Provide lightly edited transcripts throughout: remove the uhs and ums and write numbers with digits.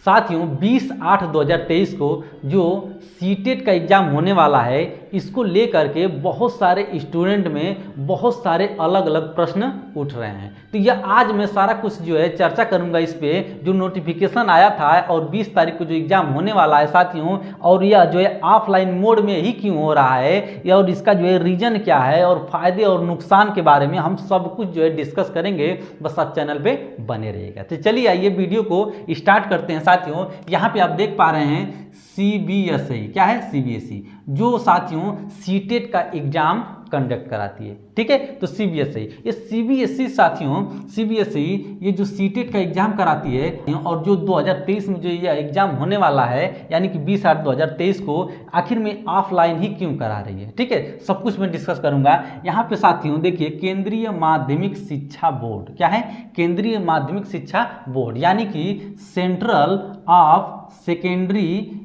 साथियों 20/8/2023 को जो सीटेट का एग्ज़ाम होने वाला है, इसको लेकर के बहुत सारे स्टूडेंट में बहुत सारे अलग अलग प्रश्न उठ रहे हैं। तो यह आज मैं सारा कुछ जो है चर्चा करूंगा इस पे, जो नोटिफिकेशन आया था और 20 तारीख को जो एग्ज़ाम होने वाला है साथियों, और यह जो है ऑफलाइन मोड में ही क्यों हो रहा है और इसका जो है रीजन क्या है और फायदे और नुकसान के बारे में हम सब कुछ जो है डिस्कस करेंगे। बस आप चैनल पे बने रहिएगा। तो चलिए आइए वीडियो को स्टार्ट करते हैं। साथियों यहाँ पे आप देख पा रहे हैं CBSE, क्या है CBSE, जो साथियों सीटेट का एग्जाम कंडक्ट कराती है। ठीक है, तो CBSE, ये CBSE साथियों, CBSE ये जो सीटेट का एग्जाम कराती है और जो 2023 में जो ये एग्जाम होने वाला है यानी कि 20/8/2023 को आखिर में ऑफलाइन ही क्यों करा रही है। ठीक है, सब कुछ मैं डिस्कस करूंगा। यहाँ पे साथियों देखिए, केंद्रीय माध्यमिक शिक्षा बोर्ड, क्या है, केंद्रीय माध्यमिक शिक्षा बोर्ड यानी कि सेंट्रल ऑफ सेकेंडरी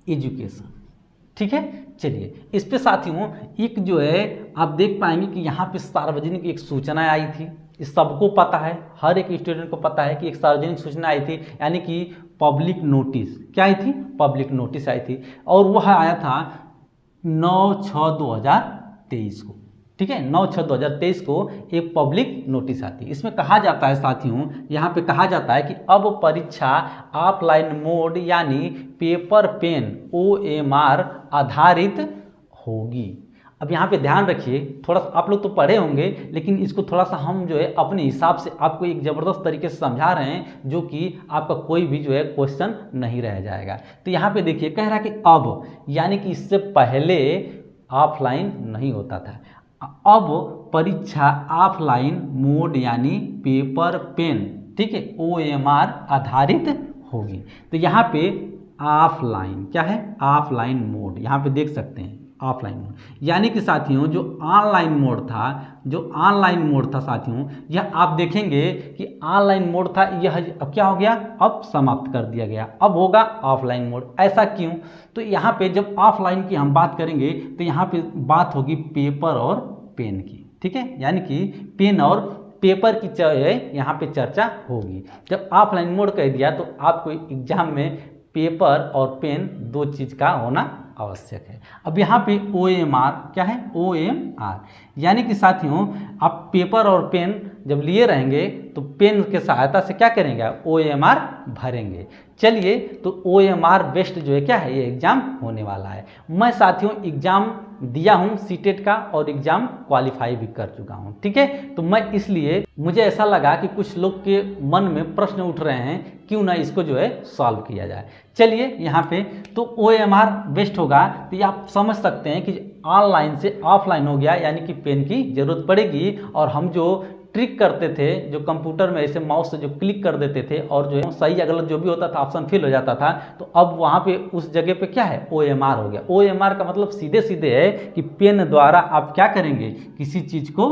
एजुकेशन। ठीक है, चलिए इस पे साथियों एक जो है आप देख पाएंगे कि यहाँ पे सार्वजनिक एक सूचना आई थी। इस सबको पता है, हर एक स्टूडेंट को पता है कि एक सार्वजनिक सूचना आई थी यानी कि पब्लिक नोटिस। क्या आई थी? पब्लिक नोटिस आई थी और वह आया था 9/6/2023 को। ठीक है, 9/6/2023 को एक पब्लिक नोटिस आती है। इसमें कहा जाता है साथियों, यहाँ पे कहा जाता है कि अब परीक्षा ऑफलाइन मोड यानी पेपर पेन OMR आधारित होगी। अब यहाँ पे ध्यान रखिए, थोड़ा सा आप लोग तो पढ़े होंगे लेकिन इसको थोड़ा सा हम जो है अपने हिसाब से आपको एक ज़बरदस्त तरीके से समझा रहे हैं, जो कि आपका कोई भी जो है क्वेश्चन नहीं रह जाएगा। तो यहाँ पे देखिए कह रहा है कि अब यानी कि इससे पहले ऑफलाइन नहीं होता था, अब परीक्षा ऑफलाइन मोड यानी पेपर पेन, ठीक है, OMR आधारित होगी। तो यहाँ पे ऑफलाइन, क्या है, ऑफलाइन मोड, यहाँ पे देख सकते हैं ऑफलाइन मोड, यानी कि साथियों जो ऑनलाइन मोड था, जो ऑनलाइन मोड था साथियों, यह आप देखेंगे कि ऑनलाइन मोड था, यह अब क्या हो गया, अब समाप्त कर दिया गया, अब होगा ऑफलाइन मोड। ऐसा क्यों? तो यहाँ पे जब ऑफलाइन की हम बात करेंगे तो यहाँ पे बात होगी पेपर और पेन की। ठीक है, यानी कि पेन और पेपर की यहाँ पे चर्चा होगी। जब ऑफलाइन मोड कह दिया तो आपको एग्जाम में पेपर और पेन दो चीज़ का होना आवश्यक है। अब यहाँ पे OMR, क्या है, OMR यानी कि साथियों आप पेपर और पेन जब लिए रहेंगे तो पेन के सहायता से क्या करेंगे, OMR भरेंगे। चलिए, तो OMR बेस्ड जो है क्या है, ये एग्जाम होने वाला है। मैं साथियों एग्जाम दिया हूँ सीटेट का और एग्जाम क्वालिफाई भी कर चुका हूँ। ठीक है, तो मैं इसलिए मुझे ऐसा लगा कि कुछ लोग के मन में प्रश्न उठ रहे हैं, क्यों ना इसको जो है सॉल्व किया जाए। चलिए यहाँ पे तो OMR बेस्ट होगा, तो ये आप समझ सकते हैं कि ऑनलाइन से ऑफलाइन हो गया यानी कि पेन की जरूरत पड़ेगी और हम जो ट्रिक करते थे, जो कंप्यूटर में ऐसे माउस से जो क्लिक कर देते थे और जो है सही या गलत जो भी होता था ऑप्शन फिल हो जाता था, तो अब वहाँ पे उस जगह पे क्या है, OMR हो गया। OMR का मतलब सीधे सीधे है कि पेन द्वारा आप क्या करेंगे, किसी चीज़ को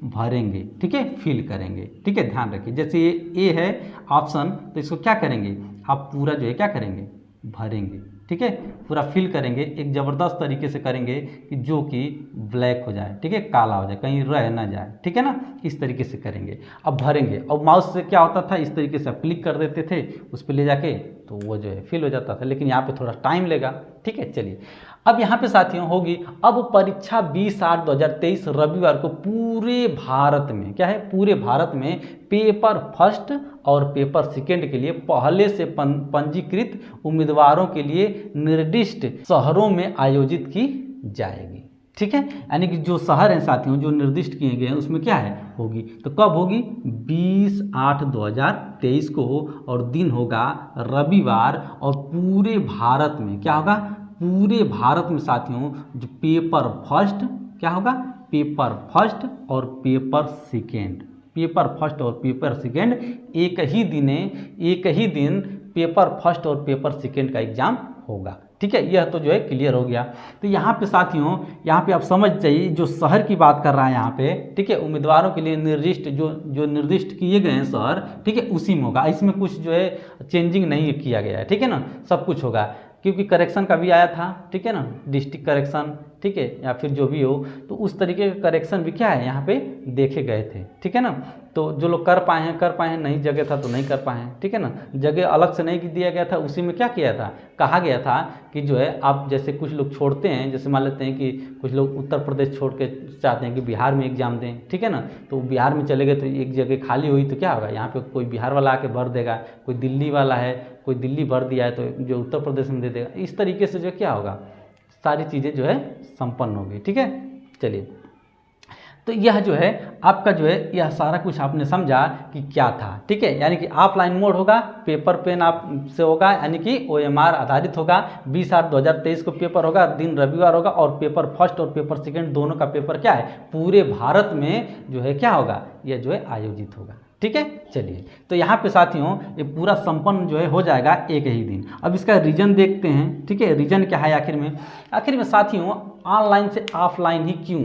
भरेंगे। ठीक है, फिल करेंगे। ठीक है, ध्यान रखिए, जैसे ये है ऑप्शन, तो इसको क्या करेंगे, आप पूरा जो है क्या करेंगे, भरेंगे। ठीक है, पूरा फिल करेंगे, एक ज़बरदस्त तरीके से करेंगे कि जो कि ब्लैक हो जाए, ठीक है, काला हो जाए, कहीं रह ना जाए। ठीक है ना, इस तरीके से करेंगे, अब भरेंगे। और माउस से क्या होता था, इस तरीके से आप क्लिक कर देते थे उस पर ले जाके, तो वो जो है फिल हो जाता था, लेकिन यहाँ पे थोड़ा टाइम लेगा। ठीक है, चलिए अब यहाँ पे साथियों होगी अब परीक्षा 20/8/2023 रविवार को पूरे भारत में, क्या है, पूरे भारत में पेपर फर्स्ट और पेपर सेकेंड के लिए पहले से पंजीकृत उम्मीदवारों के लिए निर्दिष्ट शहरों में आयोजित की जाएगी। ठीक है, यानी कि जो शहर हैं साथियों जो निर्दिष्ट किए गए हैं उसमें क्या है, होगी। तो कब होगी, 20/8/2023 को, और दिन होगा रविवार, और पूरे भारत में क्या होगा, पूरे भारत में साथियों जो पेपर फर्स्ट, क्या होगा, पेपर फर्स्ट और पेपर सेकेंड, पेपर फर्स्ट और पेपर सेकेंड एक ही दिन पेपर फर्स्ट और पेपर सेकेंड का एग्जाम होगा। ठीक है, यह तो जो है क्लियर हो गया। तो यहाँ पे साथियों, यहाँ पे आप समझ जाइए, जो शहर की बात कर रहा है यहाँ पे, ठीक है, उम्मीदवारों के लिए निर्दिष्ट जो निर्दिष्ट किए गए हैं शहर, ठीक है, उसी में होगा। इसमें कुछ जो है चेंजिंग नहीं किया गया है। ठीक है ना, सब कुछ होगा, क्योंकि करेक्शन का भी आया था। ठीक है ना, डिस्ट्रिक्ट करेक्शन, ठीक है, या फिर जो भी हो, तो उस तरीके का करेक्शन भी क्या है यहाँ पे देखे गए थे, ठीक है ना। तो जो लोग कर पाए हैं, नहीं जगह था तो नहीं कर पाए हैं, ठीक है ना। जगह अलग से नहीं दिया गया था, उसी में क्या किया था, कहा गया था कि जो है आप जैसे कुछ लोग छोड़ते हैं, जैसे मान लेते हैं कि कुछ लोग उत्तर प्रदेश छोड़ के चाहते हैं कि बिहार में एग्जाम दें, ठीक है ना, तो बिहार में चले गए तो एक जगह खाली हुई तो क्या होगा, यहाँ पे कोई बिहार वाला आके भर देगा, कोई दिल्ली वाला है, कोई दिल्ली भर दिया है तो जो उत्तर प्रदेश में दे देगा। इस तरीके से जो क्या होगा, सारी चीज़ें जो है संपन्न होगी, ठीक है। चलिए, तो यह जो है आपका जो है यह सारा कुछ आपने समझा कि क्या था, ठीक है। यानी कि ऑफलाइन मोड होगा, पेपर पेन आप से होगा, यानी कि OMR आधारित होगा। 20/8/2023 को पेपर होगा, दिन रविवार होगा, और पेपर फर्स्ट और पेपर सेकंड दोनों का पेपर क्या है, पूरे भारत में जो है क्या होगा, यह जो है आयोजित होगा, ठीक है। चलिए, तो यहाँ पे साथियों ये पूरा संपन्न जो है हो जाएगा एक ही दिन। अब इसका रीजन देखते हैं, ठीक है। रीजन क्या है आखिर में साथियों, ऑनलाइन से ऑफलाइन ही क्यों,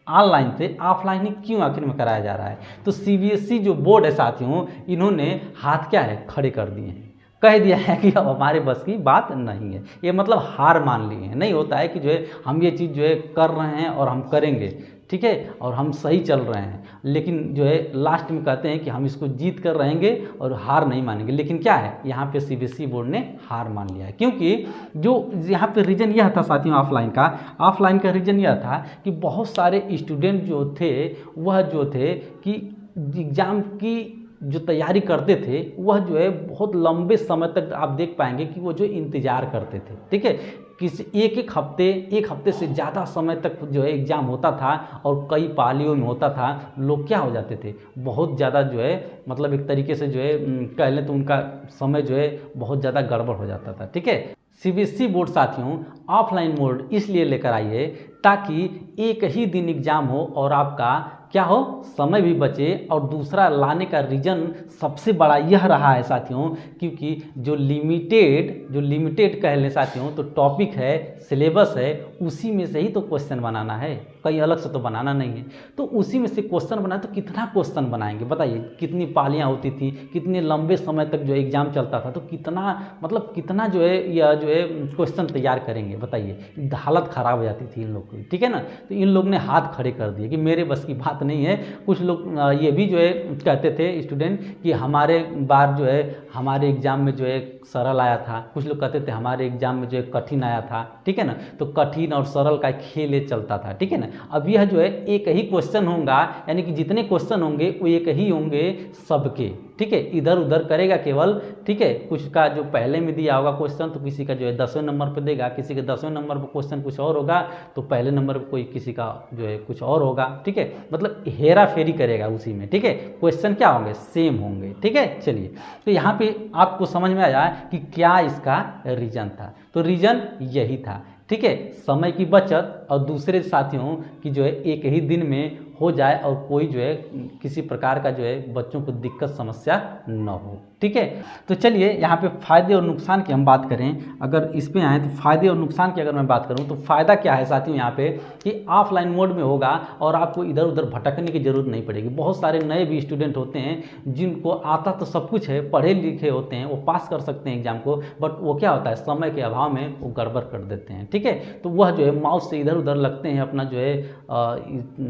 ऑनलाइन से ऑफलाइन ही क्यों आखिर में कराया जा रहा है। तो CBSE जो बोर्ड है साथियों, इन्होंने हाथ क्या है खड़े कर दिए हैं, कह दिया है कि अब हमारे बस की बात नहीं है। ये मतलब हार मान लिए हैं। नहीं होता है कि जो है हम ये चीज़ जो है कर रहे हैं और हम करेंगे, ठीक है, और हम सही चल रहे हैं, लेकिन जो है लास्ट में कहते हैं कि हम इसको जीत कर रहेंगे और हार नहीं मानेंगे। लेकिन क्या है, यहाँ पे CBSE बोर्ड ने हार मान लिया है, क्योंकि जो यहाँ पे रीजन यह था साथियों ऑफलाइन का रीजन यह था कि बहुत सारे स्टूडेंट जो थे वह जो थे कि एग्ज़ाम की जो तैयारी करते थे वह जो है बहुत लंबे समय तक आप देख पाएंगे कि वो जो इंतज़ार करते थे, ठीक है। किसी एक हफ्ते से ज़्यादा समय तक जो है एग्ज़ाम होता था और कई पालियों में होता था। लोग क्या हो जाते थे, बहुत ज़्यादा जो है मतलब एक तरीके से जो है कह लें तो उनका समय जो है बहुत ज़्यादा गड़बड़ हो जाता था, ठीक है। CBSE बोर्ड साथियों ऑफलाइन मोड इसलिए लेकर आई है ताकि एक ही दिन एग्ज़ाम हो और आपका क्या हो, समय भी बचे। और दूसरा लाने का रीज़न सबसे बड़ा यह रहा है साथियों, क्योंकि जो लिमिटेड कह लें साथियों, तो टॉपिक है, सिलेबस है, उसी में से ही तो क्वेश्चन बनाना है, कहीं अलग से तो बनाना नहीं है। तो उसी में से क्वेश्चन बनाए तो कितना क्वेश्चन बनाएंगे बताइए, कितनी पालियाँ होती थी, कितने लंबे समय तक जो एग्ज़ाम चलता था, तो कितना जो है यह जो है क्वेश्चन तैयार करेंगे बताइए। हालत ख़राब हो जाती थी इन लोग की, ठीक है ना। तो इन लोग ने हाथ खड़े कर दिए कि मेरे बस की बात नहीं है। कुछ लोग ये भी जो है कहते थे स्टूडेंट कि हमारे बार जो है हमारे एग्ज़ाम में जो है सरल आया था, कुछ लोग कहते थे हमारे एग्ज़ाम में जो है कठिन आया था, ठीक है ना। तो कठिन और सरल का खेल ये चलता था, ठीक है ना। अब यह जो है एक ही क्वेश्चन होगा, यानी कि जितने क्वेश्चन होंगे वो एक ही होंगे सबके, ठीक है। इधर उधर करेगा केवल, ठीक है। कुछ का जो पहले में दिया होगा क्वेश्चन तो किसी का जो है 10वें नंबर पर देगा, किसी के 10वें नंबर पर क्वेश्चन कुछ और होगा तो पहले नंबर पर कोई किसी का जो है कुछ और होगा, ठीक है। मतलब हेरा फेरी करेगा उसी में, ठीक है। क्वेश्चन क्या होंगे, सेम होंगे, ठीक है। चलिए, तो यहाँ पे आपको समझ में आया कि क्या इसका रीजन था। तो रीजन यही था, ठीक है, समय की बचत और दूसरे साथियों की जो है एक ही दिन में हो जाए और कोई जो है किसी प्रकार का जो है बच्चों को दिक्कत समस्या न हो, ठीक है। तो चलिए यहाँ पे फ़ायदे और नुकसान की हम बात करें, अगर इस पे आए तो फ़ायदे और नुकसान की अगर मैं बात करूँ तो फ़ायदा क्या है साथियों यहाँ पे कि ऑफलाइन मोड में होगा और आपको इधर उधर भटकने की ज़रूरत नहीं पड़ेगी। बहुत सारे नए भी स्टूडेंट होते हैं जिनको आता तो सब कुछ है, पढ़े लिखे होते हैं, वो पास कर सकते हैं एग्जाम को, बट वो क्या होता है समय के अभाव में वो गड़बड़ कर देते हैं, ठीक है। तो वह जो है माउस से इधर उधर लगते हैं, अपना जो है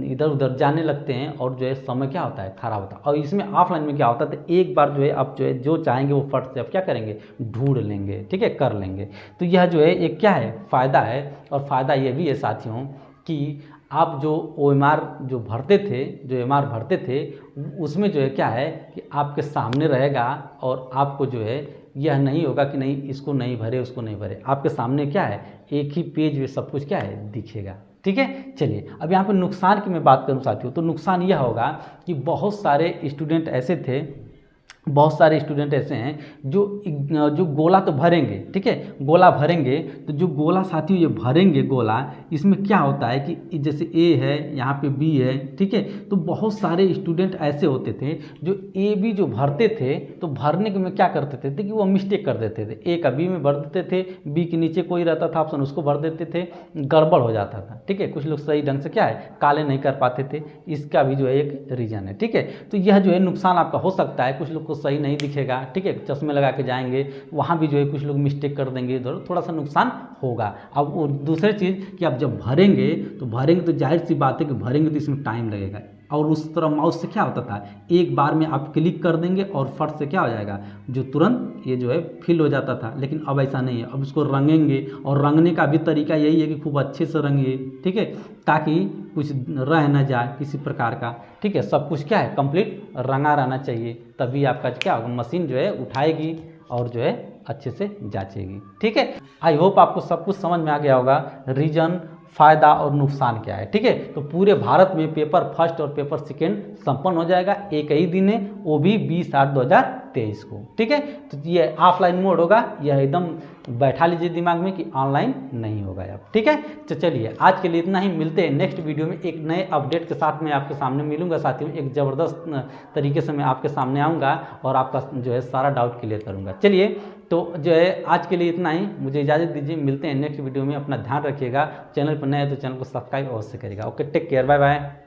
इधर उधर जाने लगते हैं और जो है समय क्या होता है खराब होता है। और इसमें ऑफलाइन में क्या होता है तो एक बार जो है आप जो है जो चाहेंगे वो फट से आप क्या करेंगे ढूंढ लेंगे, ठीक है, कर लेंगे। तो यह जो है एक क्या है फ़ायदा है। और फ़ायदा ये भी है साथियों कि आप जो OMR जो MR भरते थे उसमें जो है क्या है कि आपके सामने रहेगा और आपको जो है यह नहीं होगा कि नहीं इसको नहीं भरे उसको नहीं भरे, आपके सामने क्या है एक ही पेज में सब कुछ क्या है दिखेगा, ठीक है। चलिए अब यहाँ पे नुकसान की मैं बात करूँ साथियों तो नुकसान यह होगा कि बहुत सारे स्टूडेंट ऐसे हैं जो गोला तो भरेंगे, ठीक है, गोला भरेंगे। तो जो गोला साथियों ये भरेंगे गोला, इसमें क्या होता है कि जैसे A है यहाँ पे B है, ठीक है। तो बहुत सारे स्टूडेंट ऐसे होते थे जो AB जो भरते थे तो भरने के में क्या करते थे कि वो मिस्टेक कर देते थे, A का B में भर देते थे, B के नीचे कोई रहता था ऑप्शन उसको भर देते थे, गड़बड़ हो जाता था, ठीक है। कुछ लोग सही ढंग से क्या है काले नहीं कर पाते थे, इसका भी जो है एक रीज़न है, ठीक है। तो यह जो है नुकसान आपका हो सकता है। कुछ लोग को उसको सही नहीं दिखेगा, ठीक है, चश्मे लगा के जाएंगे, वहाँ भी जो है कुछ लोग मिस्टेक कर देंगे, इधर थोड़ा सा नुकसान होगा। अब वो दूसरी चीज़ कि आप जब भरेंगे तो जाहिर सी बात है कि भरेंगे तो इसमें टाइम लगेगा, और उस तरह माउस से क्या होता था, एक बार में आप क्लिक कर देंगे और फट से क्या हो जाएगा, जो तुरंत ये जो है फिल हो जाता था। लेकिन अब ऐसा नहीं है, अब इसको रंगेंगे, और रंगने का भी तरीका यही है कि खूब अच्छे से रंगिए, ठीक है, ताकि कुछ रह ना जाए किसी प्रकार का, ठीक है, सब कुछ क्या है कंप्लीट रंगा रहना चाहिए, तभी आपका क्या होगा, मशीन जो है उठाएगी और जो है अच्छे से जांचेगी, ठीक है। आई होप आपको सब कुछ समझ में आ गया होगा, रीजन, फायदा और नुकसान क्या है, ठीक है। तो पूरे भारत में पेपर फर्स्ट और पेपर सेकेंड संपन्न हो जाएगा एक ही दिन में, वो भी 20/8/2023 को, ठीक है। तो ये ऑफलाइन मोड होगा, यह एकदम बैठा लीजिए दिमाग में कि ऑनलाइन नहीं होगा अब, ठीक है। तो चलिए आज के लिए इतना ही, मिलते हैं नेक्स्ट वीडियो में एक नए अपडेट के साथ मैं आपके सामने मिलूंगा साथियों, एक ज़बरदस्त तरीके से मैं आपके सामने आऊँगा और आपका जो है सारा डाउट क्लियर करूँगा। चलिए तो जो है आज के लिए इतना ही, मुझे इजाज़त दीजिए, मिलते हैं नेक्स्ट वीडियो में, अपना ध्यान रखिएगा, चैनल पर नए हैं तो चैनल को सब्सक्राइब अवश्य करिएगा। Okay, take care, bye bye.